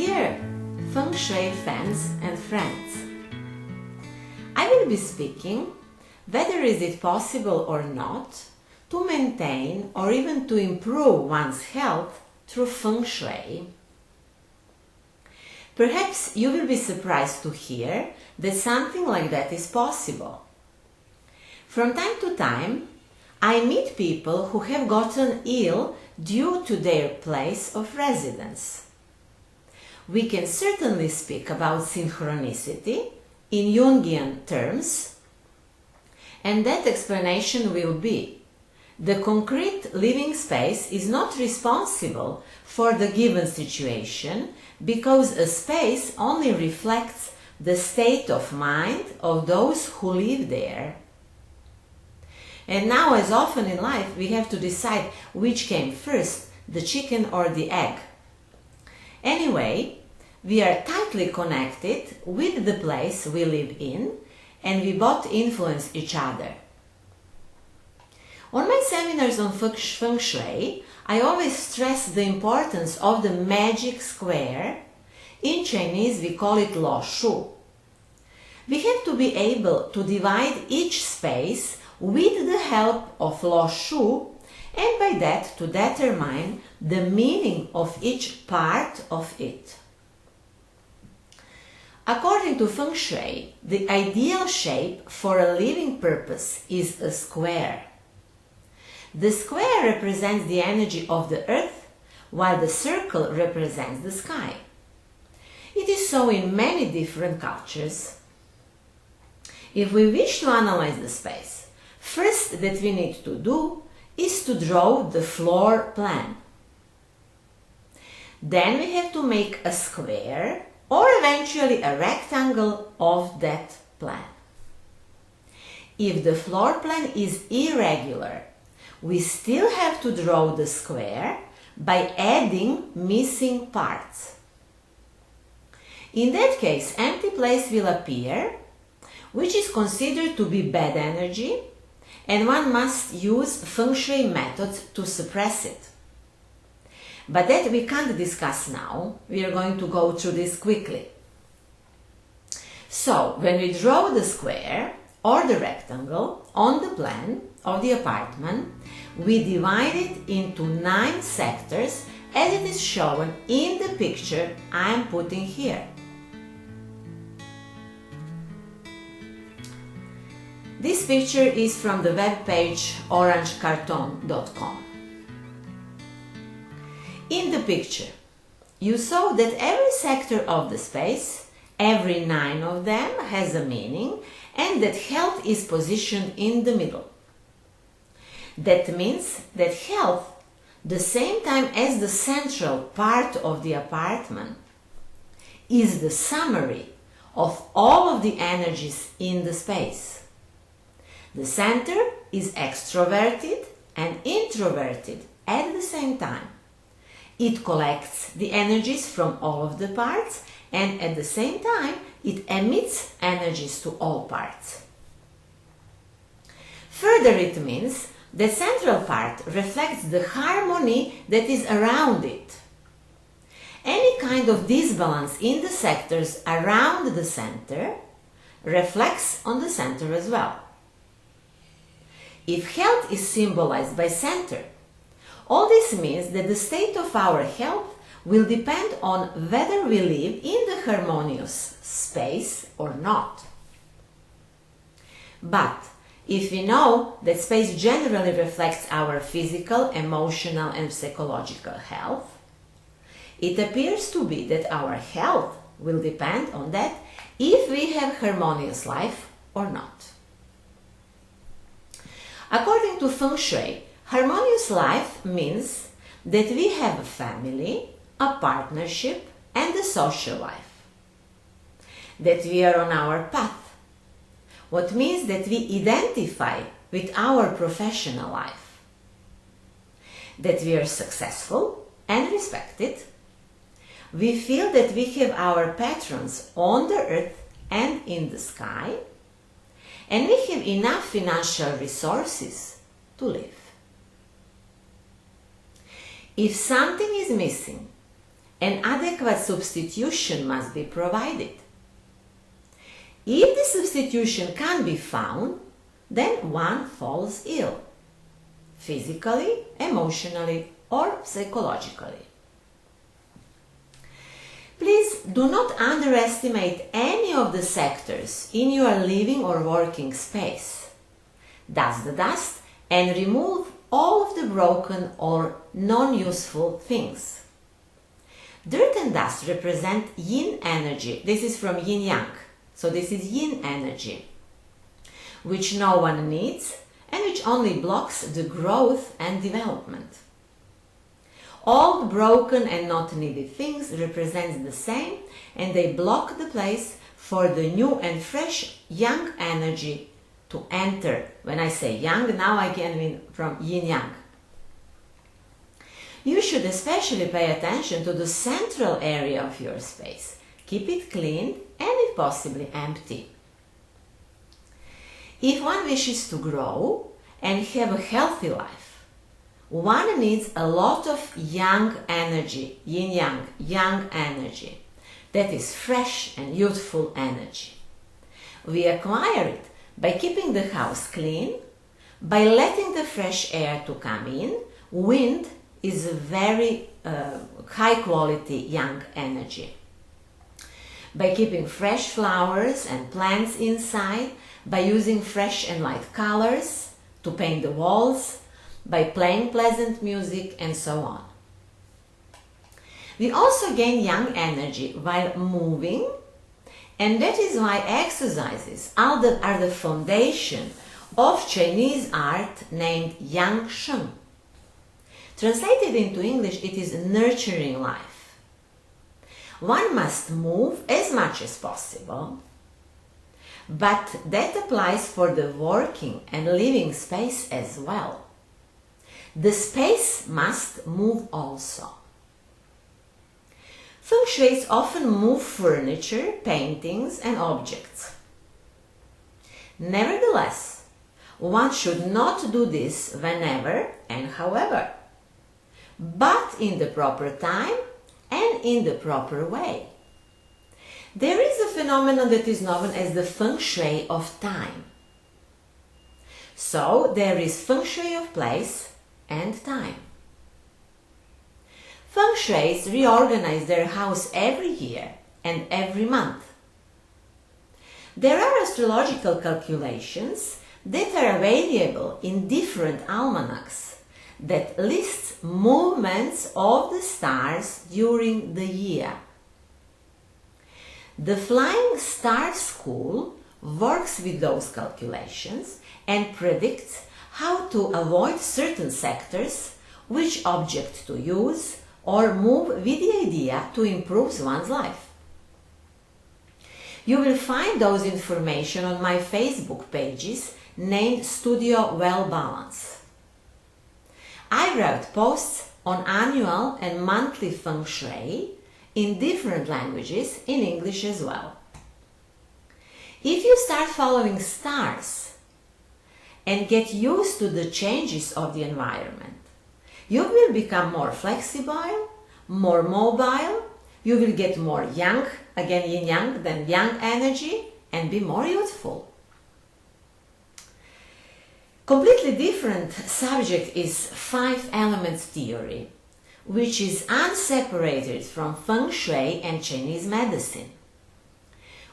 Dear Feng Shui fans and friends, I will be speaking whether is it possible or not to maintain or even to improve one's health through Feng Shui. Perhaps you will be surprised to hear that something like that is possible. From time to time, I meet people who have gotten ill due to their place of residence. We can certainly speak about synchronicity in Jungian terms, and that explanation will be: the concrete living space is not responsible for the given situation because a space only reflects the state of mind of those who live there. And now, as often in life, we have to decide which came first, the chicken or the egg. Anyway, we are tightly connected with the place we live in, and we both influence each other. On my seminars on Feng Shui, I always stress the importance of the magic square. In Chinese, we call it Lo Shu. We have to be able to divide each space with the help of Lo Shu, and by that to determine the meaning of each part of it. According to Feng Shui, the ideal shape for a living purpose is a square. The square represents the energy of the earth, while the circle represents the sky. It is so in many different cultures. If we wish to analyze the space, first that we need to do is to draw the floor plan. Then we have to make a square or eventually a rectangle of that plan. If the floor plan is irregular, we still have to draw the square by adding missing parts. In that case, empty place will appear, which is considered to be bad energy, and one must use Feng Shui methods to suppress it. But that we can't discuss now. We are going to go through this quickly. So, when we draw the square or the rectangle on the plan of the apartment, we divide it into 9 sectors as it is shown in the picture I am putting here. This picture is from the webpage orangecarton.com. In the picture, you saw that every sector of the space, every 9 of them, has a meaning, and that health is positioned in the middle. That means that health, the same time as the central part of the apartment, is the summary of all of the energies in the space. The center is extroverted and introverted at the same time. It collects the energies from all of the parts, and at the same time it emits energies to all parts. Further, it means the central part reflects the harmony that is around it. Any kind of disbalance in the sectors around the center reflects on the center as well. If health is symbolized by center, all this means that the state of our health will depend on whether we live in the harmonious space or not. But if we know that space generally reflects our physical, emotional, and psychological health, it appears to be that our health will depend on that if we have harmonious life or not. According to Feng Shui, harmonious life means that we have a family, a partnership, and a social life. That we are on our path, what means that we identify with our professional life. That we are successful and respected. We feel that we have our patrons on the earth and in the sky, and we have enough financial resources to live. If something is missing, an adequate substitution must be provided. If the substitution can't be found, then one falls ill, physically, emotionally, or psychologically. Please do not underestimate any of the sectors in your living or working space. Dust the dust and remove all of the broken or non-useful things. Dirt and dust represent yin energy. This is from yin-yang. So this is yin energy, which no one needs and which only blocks the growth and development. Old, broken and not needed things represent the same, and they block the place for the new and fresh yang energy to enter. When I say yang, now I can mean from yin-yang. You should especially pay attention to the central area of your space. Keep it clean and if possibly empty. If one wishes to grow and have a healthy life, one needs a lot of yang energy, yin-yang, yang energy. That is fresh and youthful energy. We acquire it by keeping the house clean, by letting the fresh air to come in. Wind is a very high quality yang energy. By keeping fresh flowers and plants inside, by using fresh and light colors to paint the walls, by playing pleasant music, and so on. We also gain yang energy while moving, and that is why exercises are the foundation of Chinese art named Yang Sheng. Translated into English, it is nurturing life. One must move as much as possible, but that applies for the working and living space as well. The space must move also. Feng Shui's often move furniture, paintings, and objects. Nevertheless, one should not do this whenever and however, but in the proper time and in the proper way. There is a phenomenon that is known as the Feng Shui of time. So there is Feng Shui of place and time. Feng Shuis reorganize their house every year and every month. There are astrological calculations that are available in different almanacs that lists movements of the stars during the year. The Flying Star School works with those calculations and predicts how to avoid certain sectors, which object to use, or move with the idea to improve one's life. You will find those information on my Facebook pages named Studio Well Balance. I wrote posts on annual and monthly Feng Shui in different languages, in English as well. If you start following stars and get used to the changes of the environment, you will become more flexible, more mobile, you will get more yang, again yin-yang, than yang energy, and be more youthful. Completely different subject is 5 elements theory, which is unseparated from Feng Shui and Chinese medicine.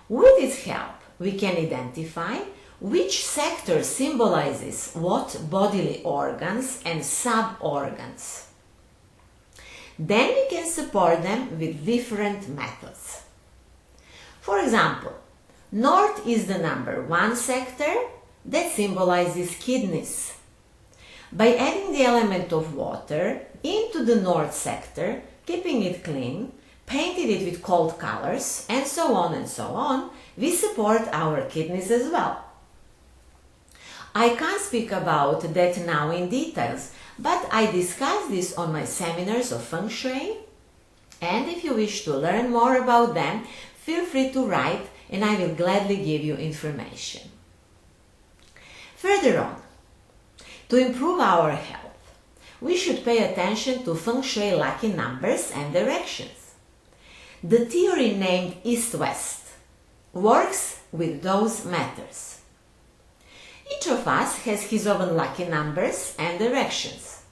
With its help, we can identify which sector symbolizes what bodily organs and sub-organs. Then we can support them with different methods. For example, North is the number 1 sector that symbolizes kidneys. By adding the element of water into the North sector, keeping it clean, painting it with cold colors, and so on, we support our kidneys as well. I can't speak about that now in details, but I discuss this on my seminars of Feng Shui, and if you wish to learn more about them, feel free to write and I will gladly give you information. Further on, to improve our health, we should pay attention to Feng Shui lucky numbers and directions. The theory named East-West works with those matters. Each of us has his own lucky numbers and directions.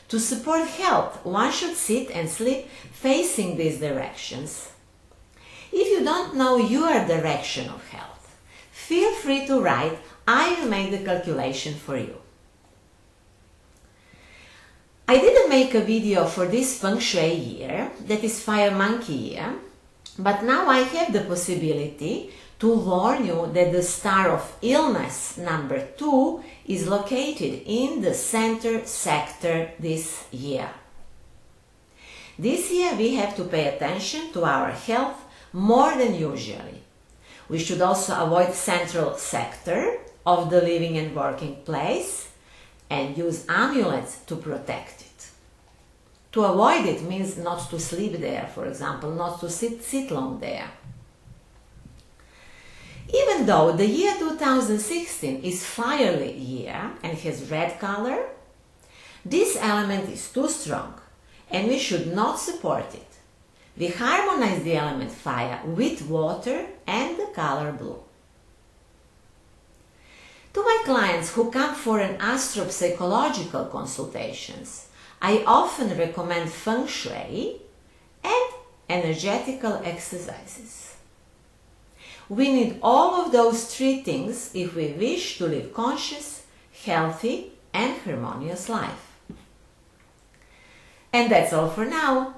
To support health, one should sit and sleep facing these directions. If you don't know your direction of health, feel free to write. I will make the calculation for you. I didn't make a video for this Feng Shui year, that is Fire Monkey year, but now I have the possibility to warn you that the star of illness number 2 is located in the center sector this year. This year we have to pay attention to our health more than usually. We should also avoid central sector of the living and working place and use amulets to protect it. To avoid it means not to sleep there, for example, not to sit long there. Even though the year 2016 is fiery year and has red color, this element is too strong and we should not support it. We harmonize the element fire with water and the color blue. To my clients who come for an astropsychological consultations, I often recommend Feng Shui and energetical exercises. We need all of those 3 things if we wish to live conscious, healthy and harmonious life. And that's all for now.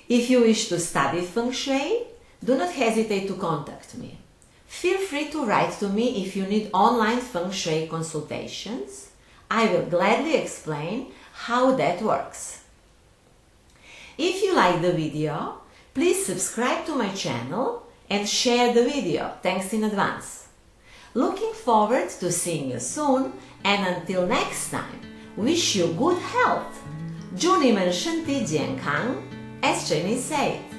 If you wish to study Feng Shui, do not hesitate to contact me. Feel free to write to me if you need online Feng Shui consultations. I will gladly explain how that works. If you like the video, please subscribe to my channel and share the video. Thanks in advance. Looking forward to seeing you soon, and until next time, wish you good health. 祝你们身体健康 as Chinese say it.